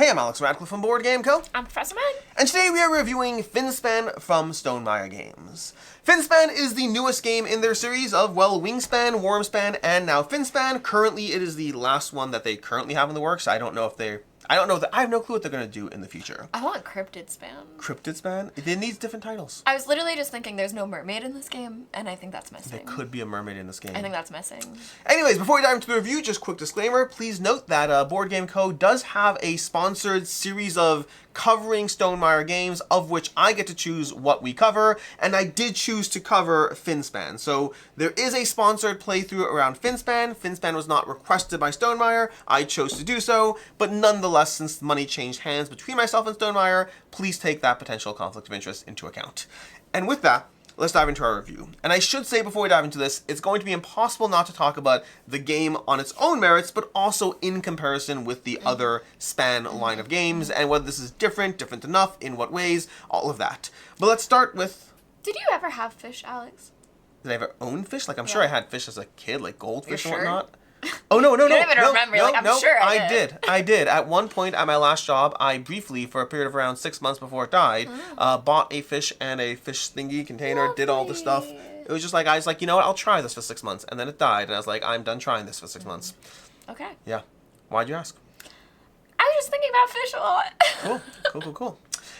Hey, I'm Alex Radcliffe from Board Game Co. I'm Professor Meg. And today we are reviewing Finspan from Stonemaier Games. Finspan is the newest game in their series of, well, Wingspan, Wormspan, and now Finspan. Currently, it is the last one that they currently have in the works. I have no clue what they're going to do in the future. I want Cryptid Span. Cryptid Span? It needs different titles. I was literally just thinking there's no mermaid in this game, and I think that's missing. There could be a mermaid in this game. I think that's missing. Anyways, before we dive into the review, just quick disclaimer. Please note that Board Game Co. does have a sponsored series of covering Stonemaier games, of which I get to choose what we cover, and I did choose to cover Finspan. So there is a sponsored playthrough around Finspan. Finspan was not requested by Stonemaier. I chose to do so, but nonetheless, since the money changed hands between myself and Stonemaier, please take that potential conflict of interest into account. And with that, let's dive into our review. And I should say before we dive into this, it's going to be impossible not to talk about the game on its own merits, but also in comparison with the other Span line of games, and whether this is different enough, in what ways, all of that. But let's start with... Did you ever have fish, Alex? Did I ever own fish? Like, I'm sure I had fish as a kid, like goldfish and sure? whatnot. Oh, no. You don't even remember. I'm sure I did. I did. At one point at my last job, I briefly, for a period of around 6 months before it died, bought a fish and a fish thingy container, Lovely. did all the stuff. It was just like, I was like, you know what, I'll try this for 6 months. And then it died, and I was like, I'm done trying this for 6 months. Okay. Yeah. Why'd you ask? I was just thinking about fish a lot. Cool.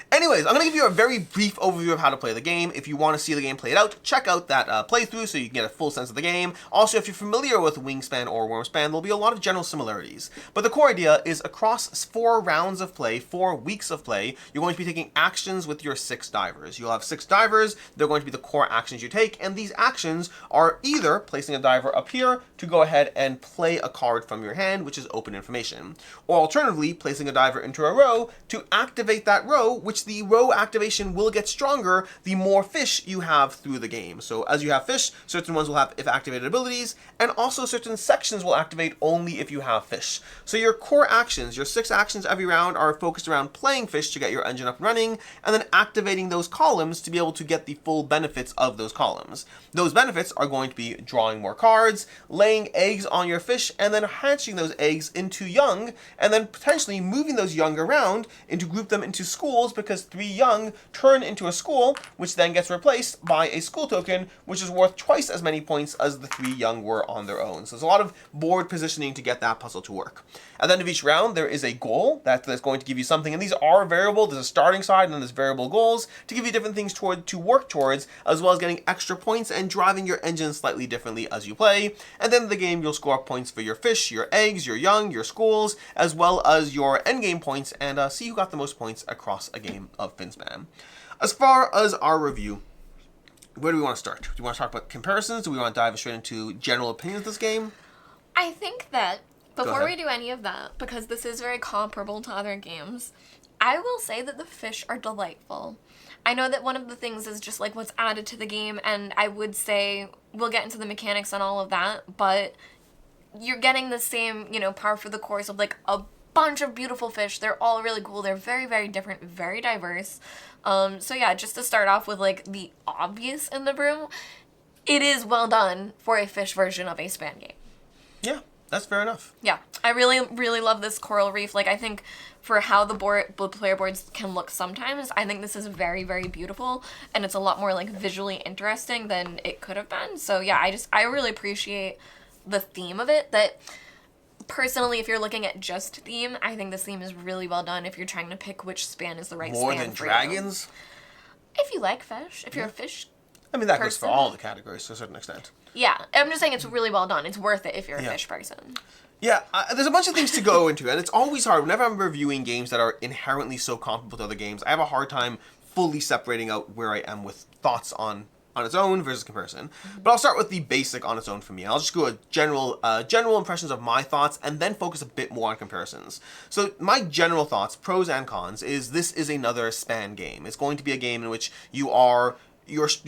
Anyways, I'm going to give you a very brief overview of how to play the game. If you want to see the game played out, check out that playthrough so you can get a full sense of the game. Also, if you're familiar with Wingspan or Wormspan, there'll be a lot of general similarities. But the core idea is across 4 rounds of play, 4 weeks of play, you're going to be taking actions with your 6 divers. You'll have 6 divers, they're going to be the core actions you take, and these actions are either placing a diver up here to go ahead and play a card from your hand, which is open information, or alternatively, placing a diver into a row to activate that row, which the row activation will get stronger the more fish you have through the game. So as you have fish, certain ones will have if activated abilities, and also certain sections will activate only if you have fish. So your core actions, your 6 actions every round, are focused around playing fish to get your engine up and running, and then activating those columns to be able to get the full benefits of those columns. Those benefits are going to be drawing more cards, laying eggs on your fish, and then hatching those eggs into young, and then potentially moving those young around and to group them into schools, because 3 young turn into a school, which then gets replaced by a school token, which is worth twice as many points as the 3 young were on their own. So there's a lot of board positioning to get that puzzle to work. At the end of each round, there is a goal that's going to give you something, and these are variable. There's a starting side, and then there's variable goals to give you different things to work towards, as well as getting extra points and driving your engine slightly differently as you play. And then in the game, you'll score points for your fish, your eggs, your young, your schools, as well as your endgame points, and see who got the most points across a game of Finspan. As far as our review, where do we want to start? Do you want to talk about comparisons? Do we want to dive straight into general opinions of this game? I think that before we do any of that, because this is very comparable to other games, I will say that the fish are delightful. I know that one of the things is just like what's added to the game, and I would say we'll get into the mechanics and all of that, but you're getting the same, par for the course of like a bunch of beautiful fish. They're all really cool. They're very, very different, very diverse. So yeah, just to start off with like the obvious in the room, it is well done for a fish version of a Span game. Yeah, that's fair enough. Yeah, I really, really love this coral reef. Like, I think for how the player boards can look sometimes, I think this is very, very beautiful, and it's a lot more like visually interesting than it could have been. So yeah, I really appreciate the theme of it. That personally, if you're looking at just theme, I think this theme is really well done if you're trying to pick which Span is the right More Span than for dragons? you. If you like fish, if you're a fish I mean, that goes person. for all the categories to a certain extent. Yeah, I'm just saying it's really well done. It's worth it if you're a fish person. Yeah, there's a bunch of things to go into, and it's always hard. Whenever I'm reviewing games that are inherently so comparable to other games, I have a hard time fully separating out where I am with thoughts on its own versus comparison. But I'll start with the basic on its own for me. I'll just go with general impressions of my thoughts, and then focus a bit more on comparisons. So my general thoughts, pros and cons, is this is another Span game. It's going to be a game in which you're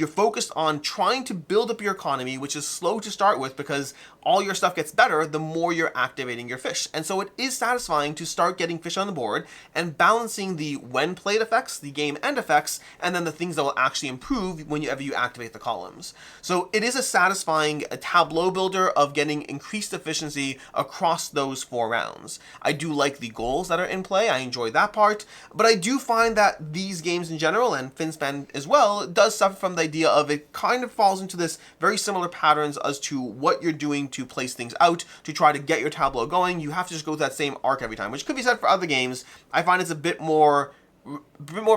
focused on trying to build up your economy, which is slow to start with because all your stuff gets better the more you're activating your fish. And so it is satisfying to start getting fish on the board and balancing the when played effects, the game end effects, and then the things that will actually improve whenever you activate the columns. So it is a satisfying tableau builder of getting increased efficiency across those 4 rounds. I do like the goals that are in play. I enjoy that part, but I do find that these games in general, and Finspan as well, does suffer from the idea of it kind of falls into this very similar patterns as to what you're doing to place things out to try to get your tableau going. You have to just go through that same arc every time, which could be said for other games. I find it's a bit more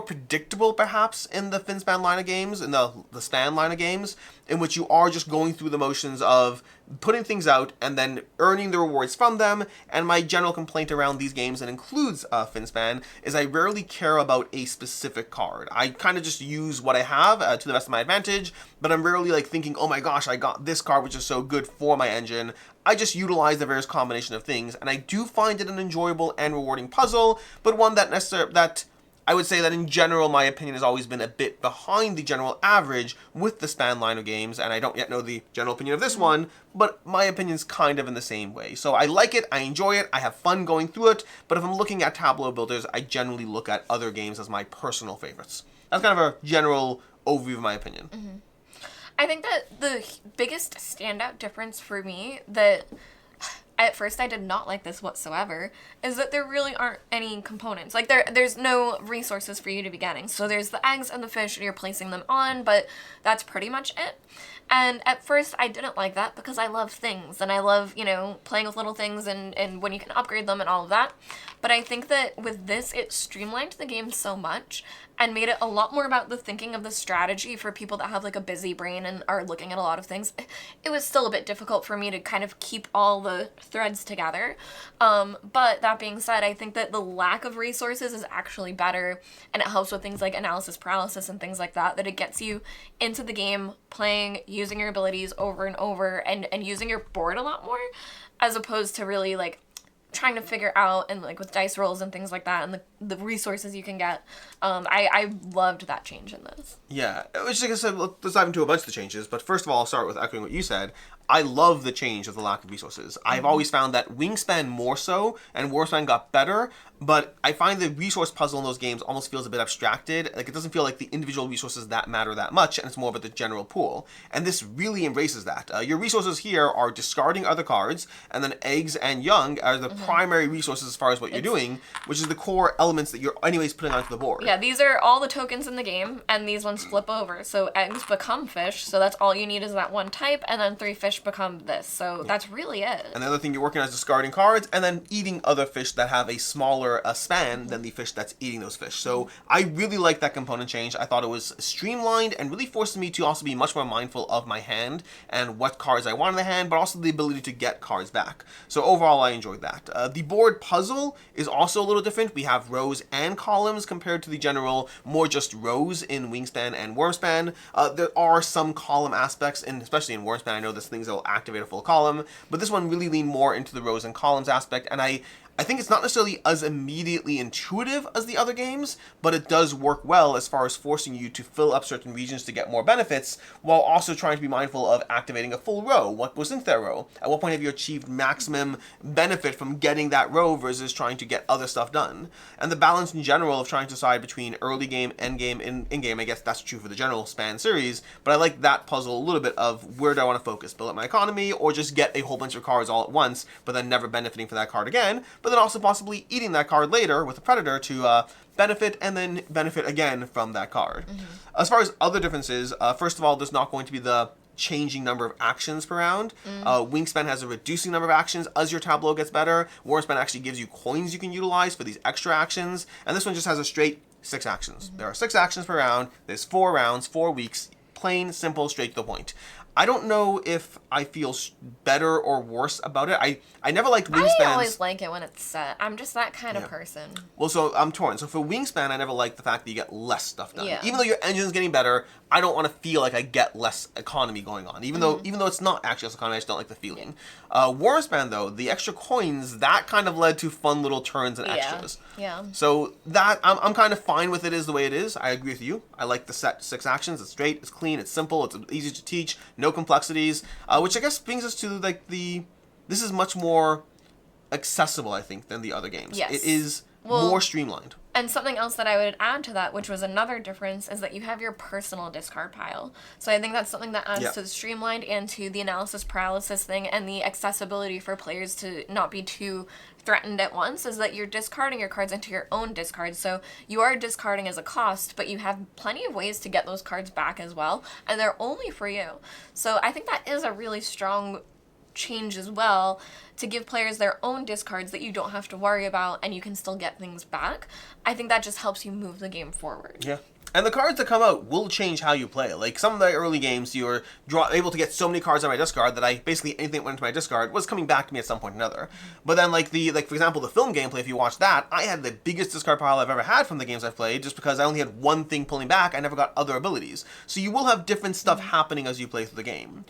predictable perhaps in the Finspan line of games, in the Span line of games, in which you are just going through the motions of putting things out and then earning the rewards from them. And my general complaint around these games, and includes Finspan, is I rarely care about a specific card. I kind of just use what I have to the best of my advantage, but I'm rarely like thinking, oh my gosh, I got this card which is so good for my engine. I just utilize the various combination of things, and I do find it an enjoyable and rewarding puzzle, but one that I would say that in general, my opinion has always been a bit behind the general average with the Span line of games, and I don't yet know the general opinion of this one, but my opinion's kind of in the same way. So I like it, I enjoy it, I have fun going through it, but if I'm looking at tableau builders, I generally look at other games as my personal favorites. That's kind of a general overview of my opinion. I think that the biggest standout difference for me that at first I did not like this whatsoever is that there really aren't any components. Like there's no resources for you to be getting. So there's the eggs and the fish and you're placing them on, but that's pretty much it. And at first I didn't like that because I love things and I love, you know, playing with little things and when you can upgrade them and all of that. But I think that with this, it streamlined the game so much and made it a lot more about the thinking of the strategy for people that have like a busy brain and are looking at a lot of things. It was still a bit difficult for me to kind of keep all the threads together. But that being said, I think that the lack of resources is actually better, and it helps with things like analysis paralysis and things like that, that it gets you into the game playing, using your abilities over and over and using your board a lot more, as opposed to really like trying to figure out, and like with dice rolls and things like that and the resources you can get. I loved that change in this. Yeah, which like I said, let's dive into a bunch of the changes, but first of all, I'll start with echoing what you said. I love the change of the lack of resources. I've always found that Wingspan more so, and Warspan got better, but I find the resource puzzle in those games almost feels a bit abstracted. Like, it doesn't feel like the individual resources that matter that much, and it's more about the general pool. And this really embraces that. Your resources here are discarding other cards, and then eggs and young are the primary resources as far as what you're doing, which is the core elements that you're anyways putting onto the board. Yeah, these are all the tokens in the game, and these ones flip over. So eggs become fish, so that's all you need is that one type, and then 3 fish become this. So that's really it. And the other thing you're working on is discarding cards, and then eating other fish that have a smaller span than the fish that's eating those fish. So I really like that component change. I thought it was streamlined and really forced me to also be much more mindful of my hand and what cards I want in the hand, but also the ability to get cards back. So overall, I enjoyed that. The board puzzle is also a little different. We have rows and columns compared to the general more just rows in Wingspan and Wormspan. There are some column aspects, and especially in Wormspan, I know there's things that will activate a full column, but this one really leaned more into the rows and columns aspect, and I think it's not necessarily as immediately intuitive as the other games, but it does work well as far as forcing you to fill up certain regions to get more benefits, while also trying to be mindful of activating a full row. What was in that row? At what point have you achieved maximum benefit from getting that row versus trying to get other stuff done? And the balance in general of trying to decide between early game, end game, in-game, I guess that's true for the general Span series, but I like that puzzle a little bit of where do I want to focus? Build up my economy, or just get a whole bunch of cards all at once, but then never benefiting from that card again, but then also possibly eating that card later with a predator to benefit and then benefit again from that card. As far as other differences, first of all, there's not going to be the changing number of actions per round. Wingspan has a reducing number of actions as your tableau gets better. Warspan actually gives you coins you can utilize for these extra actions, and this one just has a straight 6 actions. There are 6 actions per round. There's 4 rounds, 4 weeks, plain, simple, straight to the point. I don't know if I feel better or worse about it. I never liked Wingspans. I always like it when it's set. I'm just that kind of person. Well, so I'm torn. So for Wingspan, I never liked the fact that you get less stuff done. Yeah. Even though your engine's getting better, I don't want to feel like I get less economy going on. Even though it's not actually less economy, I just don't like the feeling. Warspan, though, the extra coins, that kind of led to fun little turns and extras. Yeah. So that I'm kind of fine with it is the way it is. I agree with you. I like the set 6 actions. It's straight, it's clean, it's simple, it's easy to teach. no complexities, which I guess brings us to like this is much more accessible, I think, than the other games. Yes. It is more streamlined. And something else that I would add to that, which was another difference, is that you have your personal discard pile. So I think that's something that adds to the streamlined and to the analysis paralysis thing and the accessibility for players to not be too threatened at once, is that you're discarding your cards into your own discard. So you are discarding as a cost, but you have plenty of ways to get those cards back as well, and they're only for you. So I think that is a really strong change as well, to give players their own discards that you don't have to worry about and you can still get things back. I think that just helps you move the game forward. Yeah. And the cards that come out will change how you play. Like some of the early games, you were able to get so many cards on my discard that basically anything that went into my discard was coming back to me at some point or another. But then like for example, the film gameplay, if you watch that, I had the biggest discard pile I've ever had from the games I've played, just because I only had one thing pulling back. I never got other abilities. So you will have different stuff happening as you play through the game.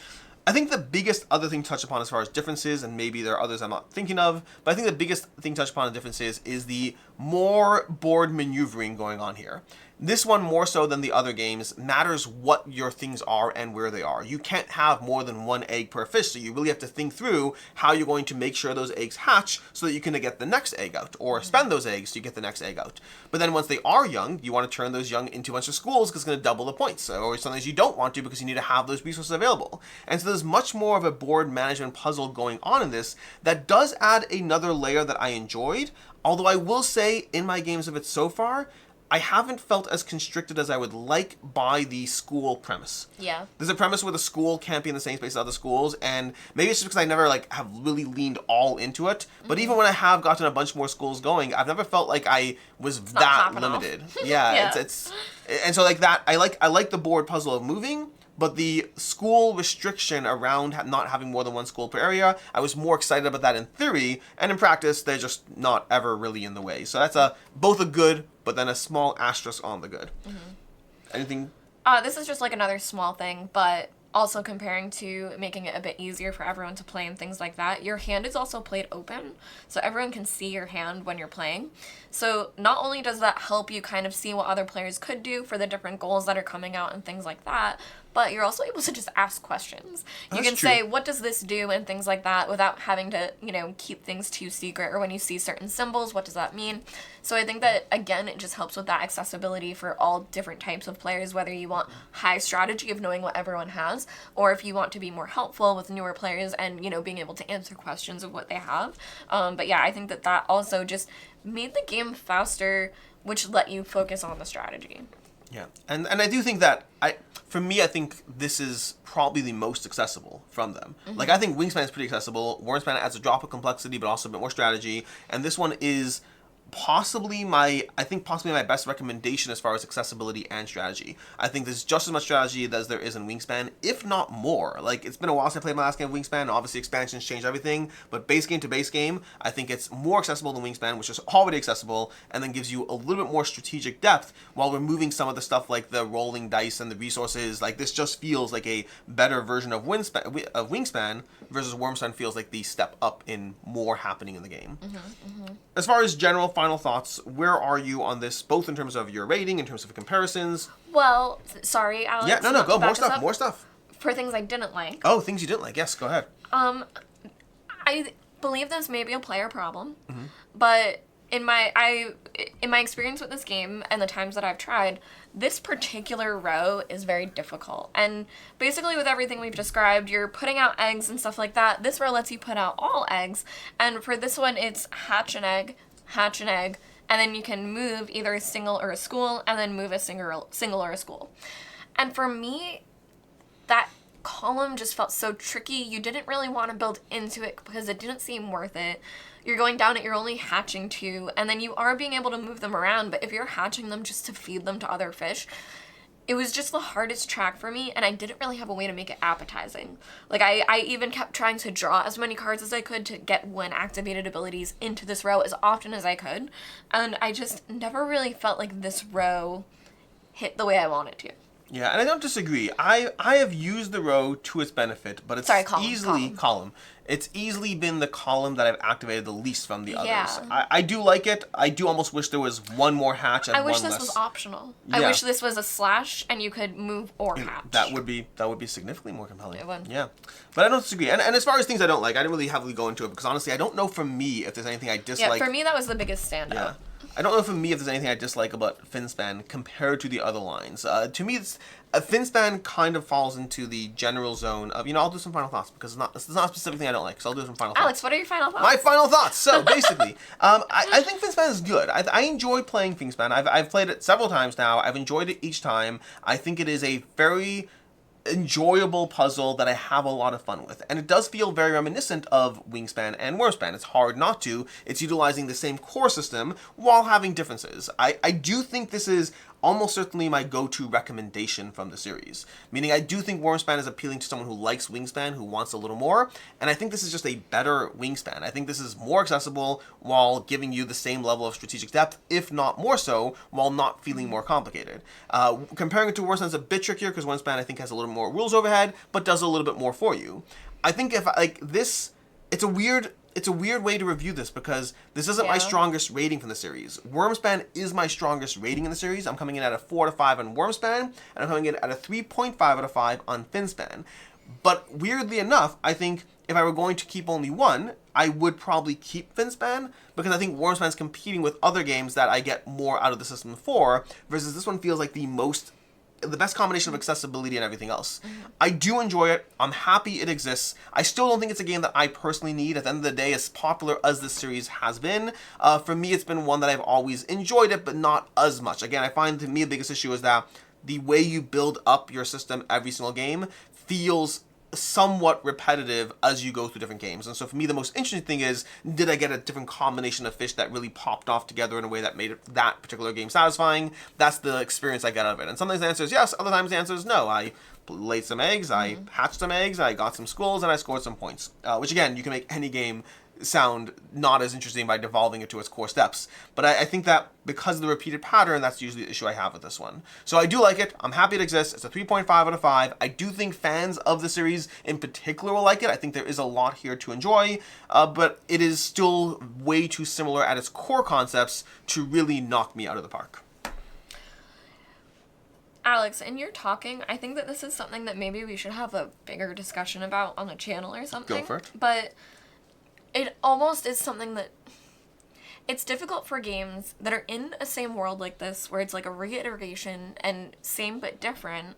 I think the biggest other thing to touch upon as far as differences, and maybe there are others I'm not thinking of, but I think the biggest thing to touch upon the differences is the more board maneuvering going on here. This one, more so than the other games, matters what your things are and where they are. You can't have more than one egg per fish, so you really have to think through how you're going to make sure those eggs hatch so that you can get the next egg out, or spend those eggs so you get the next egg out. But then once they are young, you want to turn those young into a bunch of schools because it's going to double the points, or sometimes you don't want to because you need to have those resources available. And so there's much more of a board management puzzle going on in this that does add another layer that I enjoyed, although I will say in my games of it so far, I haven't felt as constricted as I would like by the school premise. Yeah. There's a premise where the school can't be in the same space as other schools, and maybe it's just because I never have really leaned all into it. But even when I have gotten a bunch more schools going, I've never felt like I was that limited. Yeah, it's and so like that I like the board puzzle of moving. But the school restriction around not having more than one school per area, I was more excited about that in theory, and in practice, they're just not ever really in the way. So that's both a good, but then a small asterisk on the good. Anything? This is just like another small thing, but also comparing to making it a bit easier for everyone to play and things like that. Your hand is also played open, so everyone can see your hand when you're playing. So not only does that help you kind of see what other players could do for the different goals that are coming out and things like that, but you're also able to just ask questions. You can say, what does this do, and things like that, without having to, keep things too secret, or when you see certain symbols, what does that mean? So I think that, again, it just helps with that accessibility for all different types of players, whether you want high strategy of knowing what everyone has, or if you want to be more helpful with newer players and, being able to answer questions of what they have. But yeah, I think that also just made the game faster, which let you focus on the strategy. Yeah, and I do think that, for me, I think this is probably the most accessible from them. Like, I think Wingspan is pretty accessible. Wormspan adds a drop of complexity, but also a bit more strategy. And this one is possibly my best recommendation as far as accessibility and strategy. I think there's just as much strategy as there is in Wingspan, if not more. Like, it's been a while since I played my last game of Wingspan. Obviously, expansions change everything, but base game to base game, I think it's more accessible than Wingspan, which is already accessible, and then gives you a little bit more strategic depth while removing some of the stuff like the rolling dice and the resources. Like, this just feels like a better version of Wingspan versus Wormspan feels like the step up in more happening in the game. As far as general final thoughts, where are you on this, both in terms of your rating, in terms of comparisons? Well, sorry, Alex. Yeah, no, go, more stuff. For things I didn't like. Oh, things you didn't like, yes, go ahead. I believe this may be a player problem, but in my experience with this game and the times that I've tried, this particular row is very difficult. And basically with everything we've described, you're putting out eggs and stuff like that. This row lets you put out all eggs. And for this one, it's hatch an egg, and then you can move either a single or a school, and then move a single or a school. And for me, that column just felt so tricky. You didn't really want to build into it because it didn't seem worth it. You're going down it, you're only hatching 2, and then you are being able to move them around, but if you're hatching them just to feed them to other fish, it was just the hardest track for me, and I didn't really have a way to make it appetizing. Like, I even kept trying to draw as many cards as I could to get when activated abilities into this row as often as I could, and I just never really felt like this row hit the way I wanted to. Yeah, and I don't disagree. I have used the row to its benefit, but it's column. It's easily been the column that I've activated the least from the others. Yeah. I do like it. I do almost wish there was one more hatch and one less. I wish this was optional. Yeah. I wish this was a slash and you could move or hatch. That would be significantly more compelling. It would. Yeah. But I don't disagree. And as far as things I don't like, I didn't really heavily go into it because honestly, I don't know for me if there's anything I dislike. Yeah, for me that was the biggest standout. Yeah. I don't know for me if there's anything I dislike about Finspan compared to the other lines. To me, Finspan kind of falls into the general zone of, I'll do some final thoughts because it's not a specific thing I don't like, so I'll do some final thoughts. Alex, what are your final thoughts? My final thoughts! So, basically, I think Finspan is good. I enjoy playing Finspan. I've played it several times now. I've enjoyed it each time. I think it is a very enjoyable puzzle that I have a lot of fun with. And it does feel very reminiscent of Wingspan and Wormspan. It's hard not to. It's utilizing the same core system while having differences. I do think this is almost certainly my go-to recommendation from the series. Meaning I do think Wormspan is appealing to someone who likes Wingspan, who wants a little more, and I think this is just a better Wingspan. I think this is more accessible while giving you the same level of strategic depth, if not more so, while not feeling more complicated. Comparing it to Wormspan is a bit trickier because Wormspan I think has a little more rules overhead, but does a little bit more for you. I think if it's a weird way to review this because this isn't my strongest rating from the series. Wormspan is my strongest rating in the series. I'm coming in at a 4 out of 5 on Wormspan, and I'm coming in at a 3.5 out of 5 on Finspan. But weirdly enough, I think if I were going to keep only one, I would probably keep Finspan because I think Wormspan's competing with other games that I get more out of the system for, versus this one feels like the best combination of accessibility and everything else. I do enjoy it. I'm happy it exists. I still don't think it's a game that I personally need. At the end of the day, as popular as this series has been, for me it's been one that I've always enjoyed it, but not as much. Again, I find to me the biggest issue is that the way you build up your system every single game feels somewhat repetitive as you go through different games. And so for me, the most interesting thing is, did I get a different combination of fish that really popped off together in a way that made that particular game satisfying? That's the experience I get out of it. And sometimes the answer is yes, other times the answer is no. I laid some eggs, I hatched some eggs, I got some skulls, and I scored some points. Which again, you can make any game sound not as interesting by devolving it to its core steps. But I think that because of the repeated pattern, that's usually the issue I have with this one. So I do like it. I'm happy it exists. It's a 3.5 out of 5. I do think fans of the series in particular will like it. I think there is a lot here to enjoy, but it is still way too similar at its core concepts to really knock me out of the park. Alex, in your talking, I think that this is something that maybe we should have a bigger discussion about on the channel or something. Go for it. But it almost is something that it's difficult for games that are in a same world like this, where it's like a reiteration and same but different,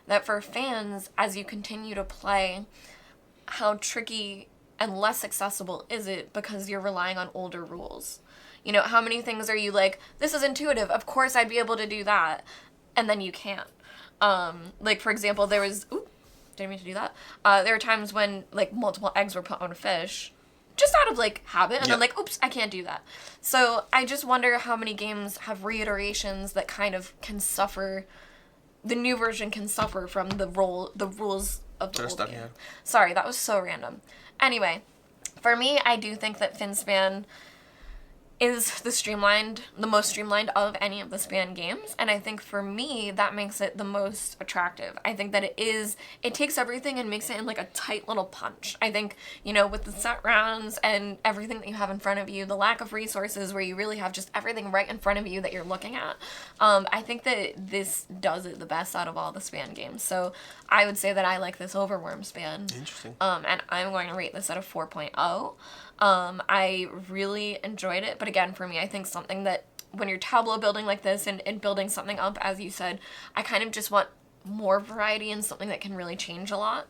that for fans, as you continue to play, how tricky and less accessible is it because you're relying on older rules? How many things are you like, this is intuitive, of course I'd be able to do that, and then you can't. Like, for example, there was, didn't mean to do that. There were times when, like, multiple eggs were put on a fish, just out of, like, habit, and then, like, oops, I can't do that. So I just wonder how many games have reiterations that kind of can suffer, the new version can suffer from the rules of the old game. Sorry, that was so random. Anyway, for me, I do think that Finspan is the most streamlined of any of the Span games, and I think for me that makes it the most attractive. I think that it takes everything and makes it in like a tight little punch. I think, with the set rounds and everything that you have in front of you, the lack of resources where you really have just everything right in front of you that you're looking at, I think that this does it the best out of all the Span games. So I would say that I like this over Wormspan. Interesting. And I'm going to rate this at a 4.0. I really enjoyed it, but again, for me, I think something that when you're tableau building like this and building something up, as you said, I kind of just want more variety and something that can really change a lot,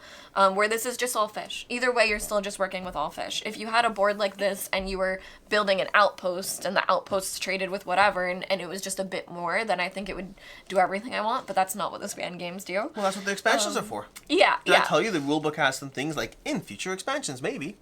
where this is just all fish. Either way, you're still just working with all fish. If you had a board like this and you were building an outpost and the outposts traded with whatever and it was just a bit more, then I think it would do everything I want, but that's not what the Span games do. Well, that's what the expansions are for. Yeah, Did I tell you the rulebook has some things like in future expansions, maybe?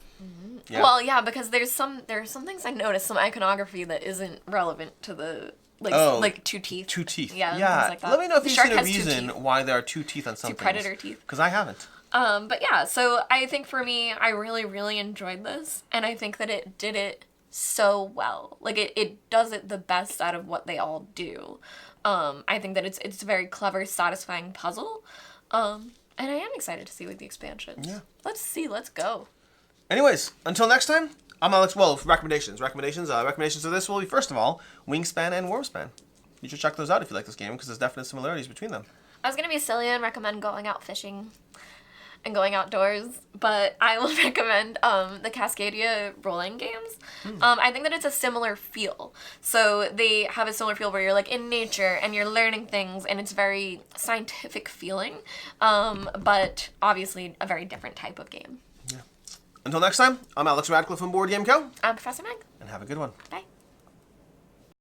Yeah. Well, yeah, because there are some things I noticed, some iconography that isn't relevant to the like two teeth. Two teeth. Yeah. Yeah. Things like that. Let me know if you've seen a has reason why there are two teeth on some things. Predator teeth. Because I haven't. But yeah, so I think for me, I really, really enjoyed this, and I think that it did it so well. Like, it does it the best out of what they all do. I think that it's a very clever, satisfying puzzle. And I am excited to see with the expansions. Yeah. Let's go. Anyways, until next time, I'm Alex. Well, recommendations of this will be, first of all, Wingspan and Wormspan. You should check those out if you like this game, because there's definite similarities between them. I was going to be silly and recommend going out fishing and going outdoors, but I will recommend the Cascadia role-playing games. I think that it's a similar feel. So they have a similar feel where you're like in nature and you're learning things, and it's very scientific feeling, but obviously a very different type of game. Yeah. Until next time, I'm Alex Radcliffe from Board Game Co. I'm Professor Meg. And have a good one. Bye.